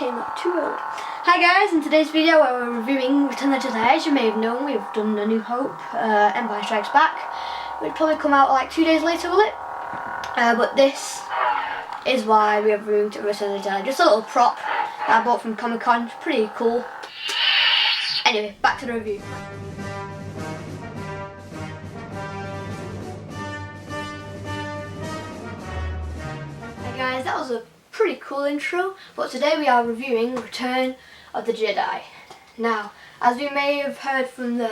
came up too early. Hi guys, in today's video we're reviewing Return of the Jedi. As you may have known, we've done A New Hope, Empire Strikes Back. It'll probably come out like 2 days later, will it? But this is why we are reviewing Return of the Jedi. Just a little prop that I bought from Comic Con. It's pretty cool. Anyway, back to the review. Hi guys, that was a pretty cool intro, but today we are reviewing Return of the Jedi. Now, as we may have heard from the...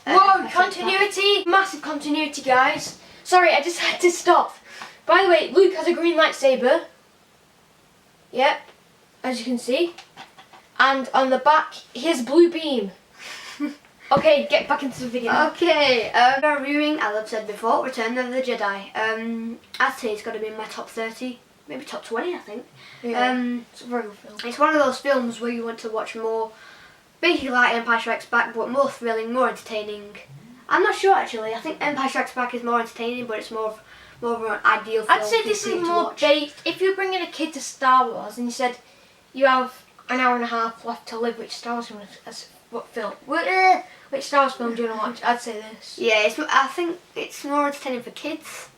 Whoa, continuity! Massive continuity, guys. Sorry, I just had to stop. By the way, Luke has a green lightsaber. Yep, as you can see. And on the back, he has a blue beam. Okay, get back into the video. Okay, we're reviewing, as I've said before, Return of the Jedi. I'd say it's got to be in my top 30. Maybe top 20, I think. Yeah, it's a very good film. It's one of those films where you want to watch more, basically like Empire Strikes Back, but more thrilling, more entertaining. I'm not sure actually. I think Empire Strikes Back is more entertaining, but it's more of an ideal film. I'd say this for you is to more watch. based. If you're bringing a kid to Star Wars and you said you have an hour and a half left to live, which Star Wars film? Which Star Wars film do you want to watch? I'd say this. Yeah, I think it's more entertaining for kids.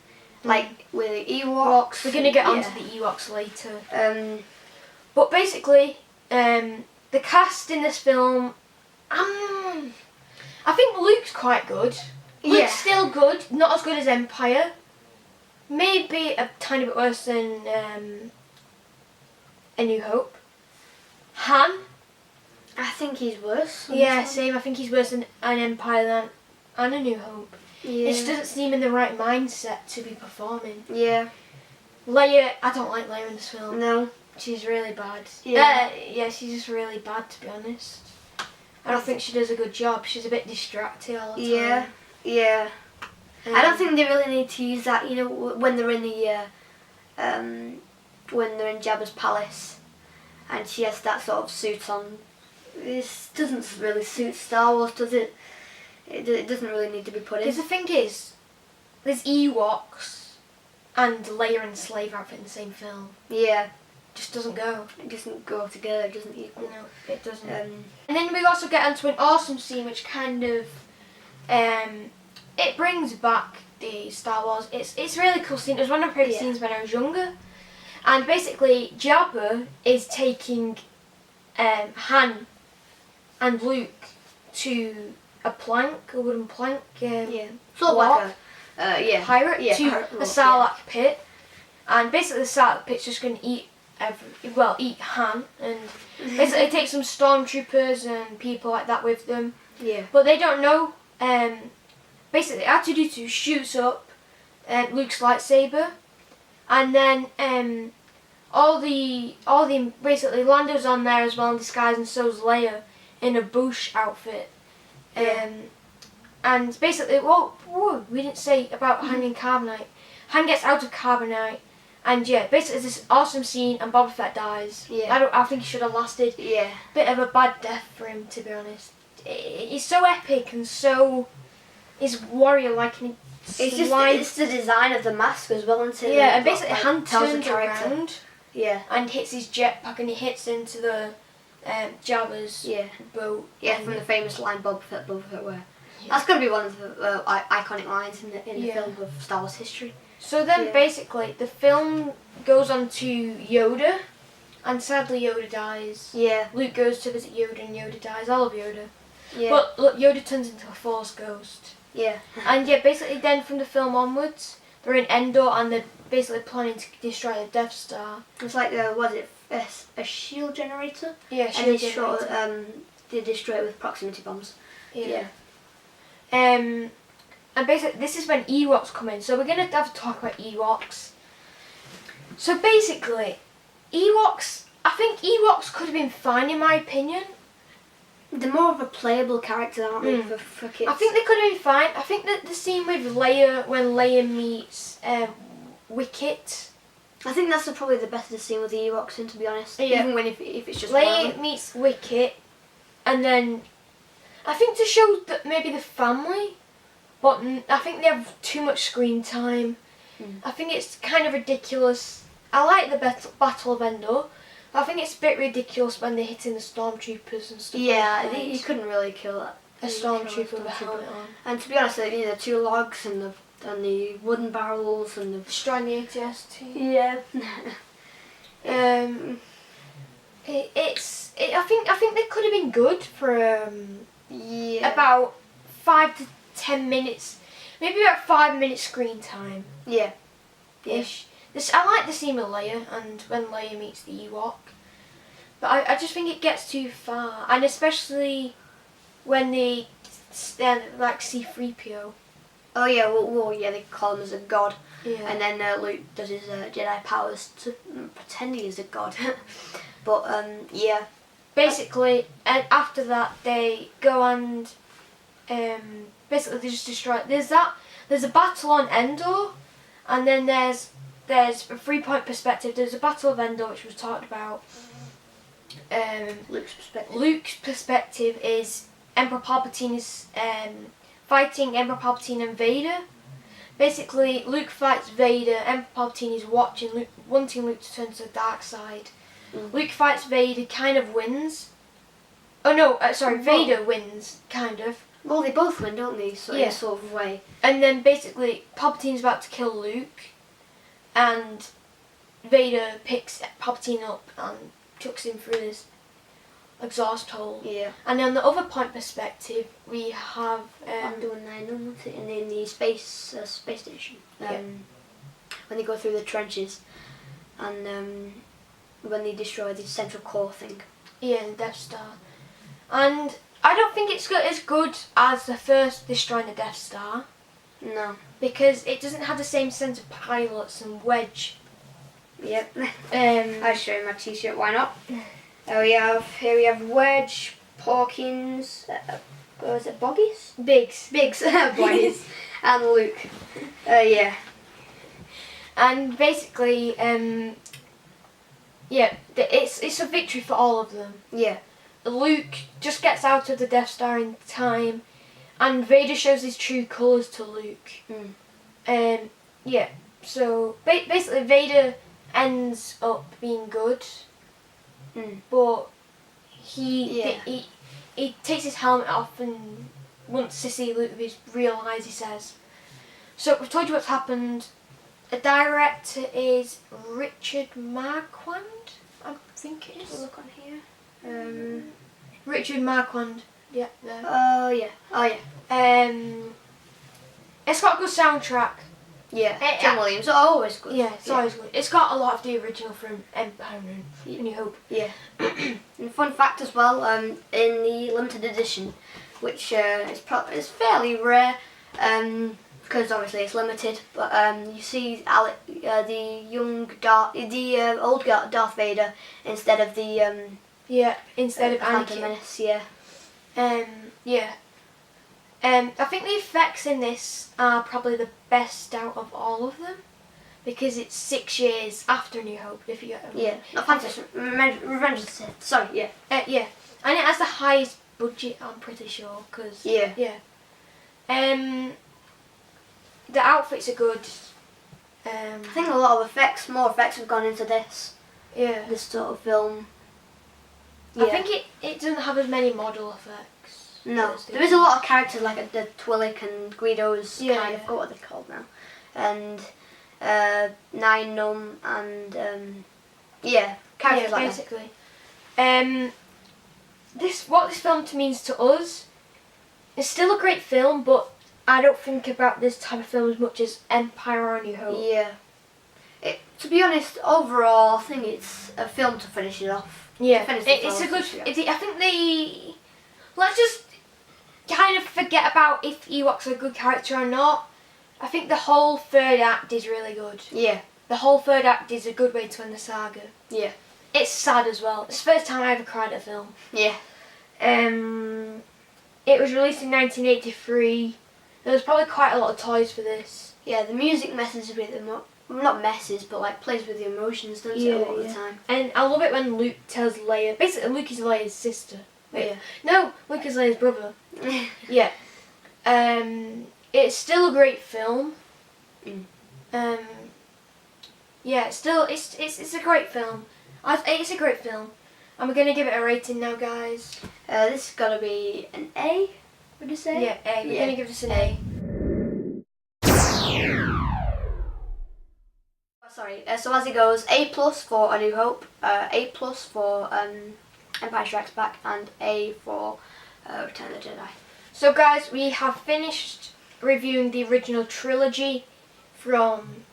Like with the Ewoks. We're gonna get onto the Ewoks later. But But basically, the cast in this film, I think Luke's quite good. Luke's still good, not as good as Empire. Maybe a tiny bit worse than A New Hope. Han, I think he's worse. yeah, same. I think he's worse than an Empire and A New Hope. Yeah. He just doesn't seem in the right mindset to be performing. Yeah. Leia, I don't like Leia in this film. No. She's really bad. Yeah. Yeah, she's just really bad, to be honest. I don't think she does a good job. She's a bit distracted all the time. Yeah. Yeah. I don't think they really need to use that. You know, when they're in the when they're in Jabba's palace, and she has that sort of suit on. This doesn't really suit Star Wars, does it? It doesn't really need to be put in. Because the thing is, there's Ewoks and Leia and Slave outfit in the same film. Yeah. Just doesn't go. It doesn't go together. It doesn't equal. No, it doesn't. Um, And then we also get onto an awesome scene which kind of, it brings back the Star Wars. It's a really cool scene. It was one of my favourite scenes when I was younger. And basically, Jabba is taking Han and Luke to a wooden plank, Sort of like a pirate to pirate a walk, Sarlacc pit. And basically the Sarlacc pit's just going to eat eat Han, and basically take some stormtroopers and people like that with them. Yeah. But they don't know. Basically, R2-D2 shoots up Luke's lightsaber, and then all the basically Lando's on there as well in disguise, and so's Leia in a bush outfit. And basically, whoa, we didn't say about Han and Carbonite. Han gets out of Carbonite, and yeah, basically it's this awesome scene, and Boba Fett dies. Yeah. I think he should have lasted. Yeah. Bit of a bad death for him, to be honest. He's so epic and so he's warrior-like, and It's the design of the mask as well, isn't it? yeah, and basically Like, Han tells the turns character. around and hits his jetpack, and he hits into the Jabba's boat. Yeah, from the famous line Boba Fett where. That's going to be one of the iconic lines in the film of Star Wars history. So then basically the film goes on to Yoda, and sadly Yoda dies. Yeah. Luke goes to visit Yoda, and Yoda dies. I love Yoda. Yeah. But look, Yoda turns into a Force ghost. Yeah. And yeah, basically then from the film onwards, they're in Endor, and they're basically planning to destroy the Death Star. It's like a shield generator? Yeah, And shield generator. they destroy it with proximity bombs. Yeah. And basically this is when Ewoks come in. So we're gonna have to talk about Ewoks. So basically, I think Ewoks could have been fine in my opinion. They're more of a playable character, aren't they, for kids? I think they could have been fine. I think that the scene with Leia, when Leia meets Wicket. I think that's probably the better scene with the Ewoks in, to be honest. Yeah. Even if it's just Leia meets Wicket, and then I think to show that maybe the family, but I think they have too much screen time. I think it's kind of ridiculous. I like the Battle of Endor, I think it's a bit ridiculous when they're hitting the stormtroopers and stuff. Yeah, like that. you couldn't really kill that. A stormtrooper with a helmet on. And to be honest, the two logs and the wooden barrels and the Destroying the ATST. yeah. I think they could have been good for Yeah. about 5 to 10 minutes, maybe about 5 minutes screen time. Yeah. Ish. I like the scene with Leia and when Leia meets the Ewok, but I just think it gets too far, and especially when they like C-3PO. Oh yeah, well yeah, they call him as a god. Yeah. And then Luke does his Jedi powers to pretend he is a god. But yeah. Basically, and after that they go and basically they just destroy. There's a battle on Endor, and then there's a 3-point perspective. There's a battle of Endor which was talked about. Luke's perspective. Luke's perspective is Emperor Palpatine is fighting Emperor Palpatine and Vader. Basically, Luke fights Vader. Emperor Palpatine is watching Luke, wanting Luke to turn to the dark side. Luke fights Vader, kind of wins. Oh no, sorry, Vader wins, kind of. Well, they both win, don't they? So in a sort of way. And then basically, Palpatine's about to kill Luke, and Vader picks Palpatine up and chucks him through this exhaust hole. Yeah. And on the other point perspective, we have in the space station. When they go through the trenches, and when they destroy the central core thing. Yeah, the Death Star. And I don't think it's as good as the first destroying the Death Star. No. Because it doesn't have the same sense of pilots and Wedge. Yep. I'll show you my t-shirt, why not? Here we have Wedge, Porkins, was it Boggies? Biggs, Boggies, and Luke. Yeah. And basically, it's a victory for all of them. Yeah. Luke just gets out of the Death Star in time, and Vader shows his true colours to Luke. So basically Vader ends up being good, but he takes his helmet off and wants to see Luke with his real eyes, he says. So we've told you what's happened. The director is Richard Marquand, I think it is. Look on here. Richard Marquand. Yeah, there. Oh yeah. It's got a good soundtrack. Yeah. John Williams, always good. Yeah, it's always good. It's got a lot of the original from Empire and New Hope. Yeah. And fun fact as well, in the limited edition, which is fairly rare, because obviously it's limited, but you see the old Darth Vader instead of the instead of Phantom Anakin. Menace, yeah. I think the effects in this are probably the best out of all of them, because it's 6 years after New Hope, if you get what I mean. Yeah, not Phantom, Revenge of the Sith, sorry, yeah. And it has the highest budget, I'm pretty sure, because... the outfits are good. I think a lot of more effects have gone into this. Yeah. This sort of film. I think it doesn't have as many model effects. No, there is a lot of characters like the Twillick and Guido's kind of, what they're called now, and Nine Num and characters like basically. What this film means to us, it's still a great film, but I don't think about this type of film as much as Empire or New Hope. Yeah. To be honest, overall, I think it's a film to finish it off. Yeah, it's a good. I think let's just kind of forget about if Ewok's a good character or not. I think the whole third act is really good. Yeah. The whole third act is a good way to end the saga. Yeah. It's sad as well. It's the first time I ever cried at a film. Yeah. It was released in 1983. There was probably quite a lot of toys for this. Yeah, the music messes with them up. Not messes, but like plays with the emotions, doesn't it, a lot of the time. And I love it when Luke tells Leia. Basically, Luke is Leia's sister. Yeah. No, Luke is Leia's brother. Yeah. It's still a great film. Mm. Yeah, it's a great film. It's a great film. And we're going to give it a rating now, guys. This has got to be an A, would you say? Yeah, A. We're going to give this an A. Sorry, so as it goes, A plus for A New Hope, A plus for Empire Strikes Back, and A for Return of the Jedi. So guys, we have finished reviewing the original trilogy from,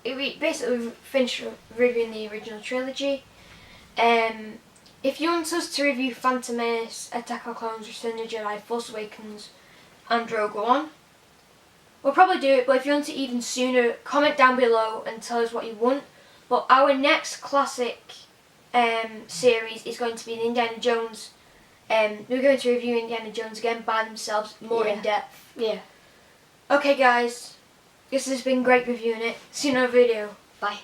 we basically finished reviewing the original trilogy. If you want us to review Phantom Menace, Attack of the Clones, Return of the Jedi, Force Awakens, and Rogue One, we'll probably do it, but if you want it even sooner, comment down below and tell us what you want. But our next classic series is going to be the Indiana Jones. We're going to review Indiana Jones again by themselves, more in depth. Yeah. Okay guys, this has been great reviewing it. See you in another video. Bye.